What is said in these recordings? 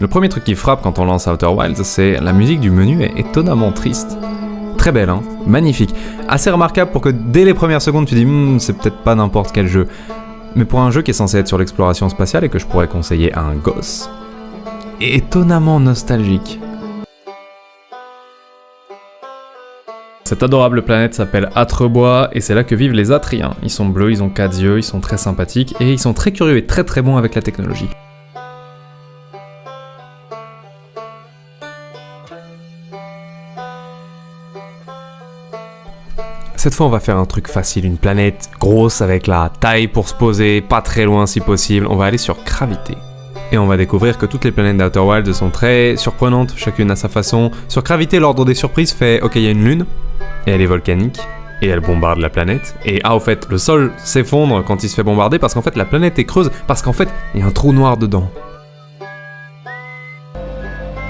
Le premier truc qui frappe quand on lance Outer Wilds, c'est la musique du menu est étonnamment triste. Très belle, hein, magnifique. Assez remarquable pour que dès les premières secondes tu dis c'est peut-être pas n'importe quel jeu. Mais pour un jeu qui est censé être sur l'exploration spatiale et que je pourrais conseiller à un gosse, étonnamment nostalgique. Cette adorable planète s'appelle Atrebois et c'est là que vivent les Atriens. Ils sont bleus, ils ont 4 yeux, ils sont très sympathiques et ils sont très curieux et très très bons avec la technologie. Cette fois on va faire un truc facile, une planète grosse avec la taille pour se poser, pas très loin si possible, on va aller sur Gravité. Et on va découvrir que toutes les planètes d'Outer Wilds sont très surprenantes, chacune à sa façon. Sur Gravité, l'ordre des surprises fait ok, il y a une lune, et elle est volcanique, et elle bombarde la planète. Et au fait, le sol s'effondre quand il se fait bombarder parce qu'en fait la planète est creuse, parce qu'en fait, il y a un trou noir dedans.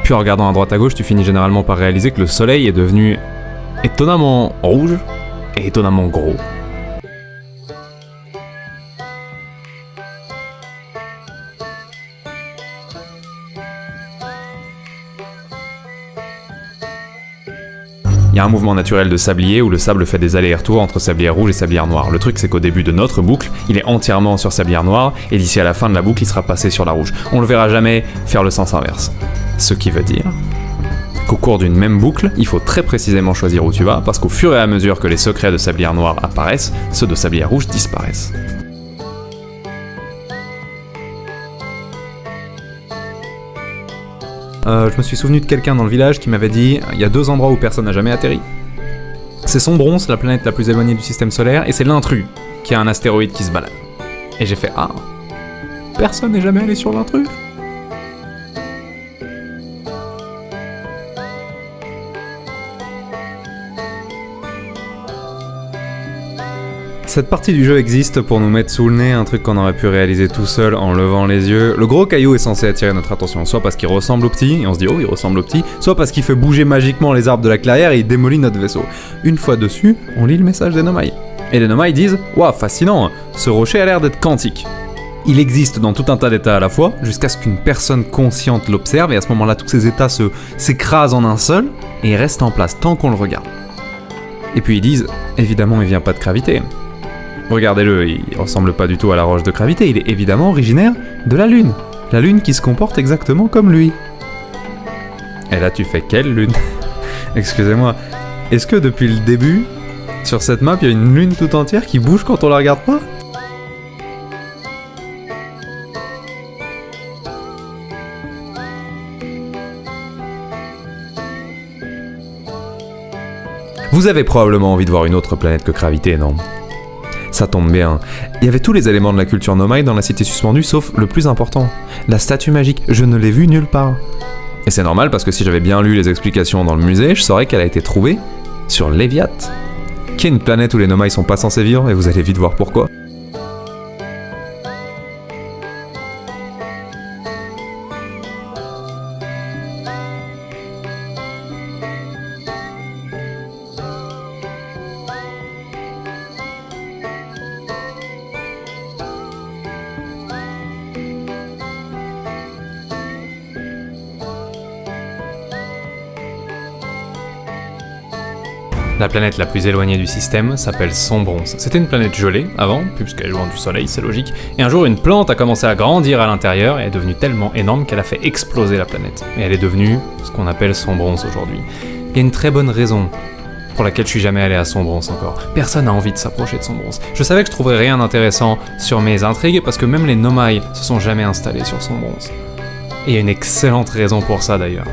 Puis en regardant à droite à gauche, tu finis généralement par réaliser que le soleil est devenu étonnamment rouge, et étonnamment gros. Il y a un mouvement naturel de sablier où le sable fait des allers-retours entre sablière rouge et sablière noire. Le truc c'est qu'au début de notre boucle, il est entièrement sur sablière noire et d'ici à la fin de la boucle, il sera passé sur la rouge. On le verra jamais faire le sens inverse. Ce qui veut dire qu'au cours d'une même boucle, il faut très précisément choisir où tu vas, parce qu'au fur et à mesure que les secrets de sablière noire apparaissent, ceux de sablière rouge disparaissent. Je me suis souvenu de quelqu'un dans le village qui m'avait dit il y a 2 endroits où personne n'a jamais atterri. C'est Sombron, la planète la plus éloignée du système solaire, et c'est l'Intrus, qui a un astéroïde qui se balade. Et j'ai fait personne n'est jamais allé sur l'Intrus. Cette partie du jeu existe pour nous mettre sous le nez un truc qu'on aurait pu réaliser tout seul en levant les yeux. Le gros caillou est censé attirer notre attention, soit parce qu'il ressemble au petit, et on se dit il ressemble au petit, soit parce qu'il fait bouger magiquement les arbres de la clairière et il démolit notre vaisseau. Une fois dessus, on lit le message des Nomai. Et les Nomai disent fascinant, ce rocher a l'air d'être quantique. Il existe dans tout un tas d'états à la fois, jusqu'à ce qu'une personne consciente l'observe, et à ce moment-là, tous ces états s'écrasent en un seul, et restent en place tant qu'on le regarde. Et puis ils disent, évidemment, il vient pas de gravité. Regardez-le, il ressemble pas du tout à la roche de gravité, il est évidemment originaire de la Lune. La Lune qui se comporte exactement comme lui. Et là tu fais quelle Lune? Excusez-moi, est-ce que depuis le début, sur cette map, il y a une Lune tout entière qui bouge quand on la regarde pas? Vous avez probablement envie de voir une autre planète que Gravité, non? Ça tombe bien. Il y avait tous les éléments de la culture Nomai dans la cité suspendue, sauf le plus important, la statue magique. Je ne l'ai vue nulle part. Et c'est normal parce que si j'avais bien lu les explications dans le musée, je saurais qu'elle a été trouvée sur Léviat, qui est une planète où les Nomai sont pas censés vivre, et vous allez vite voir pourquoi. La planète la plus éloignée du système s'appelle Sombron. C'était une planète gelée avant, puisqu'elle est loin du soleil, c'est logique, et un jour une plante a commencé à grandir à l'intérieur et est devenue tellement énorme qu'elle a fait exploser la planète. Et elle est devenue ce qu'on appelle Sombron aujourd'hui. Il y a une très bonne raison pour laquelle je suis jamais allé à Sombron encore. Personne n'a envie de s'approcher de Sombron. Je savais que je trouverais rien d'intéressant sur mes intrigues parce que même les Nomai se sont jamais installés sur Sombron. Et il y a une excellente raison pour ça d'ailleurs.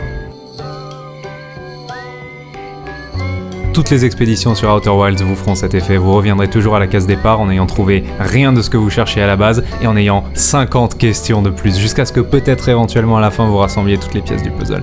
Toutes les expéditions sur Outer Wilds vous feront cet effet, vous reviendrez toujours à la case départ en n'ayant trouvé rien de ce que vous cherchiez à la base et en ayant 50 questions de plus, jusqu'à ce que peut-être éventuellement à la fin vous rassembliez toutes les pièces du puzzle.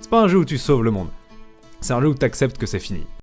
C'est pas un jeu où tu sauves le monde. C'est un jeu où t'acceptes que c'est fini.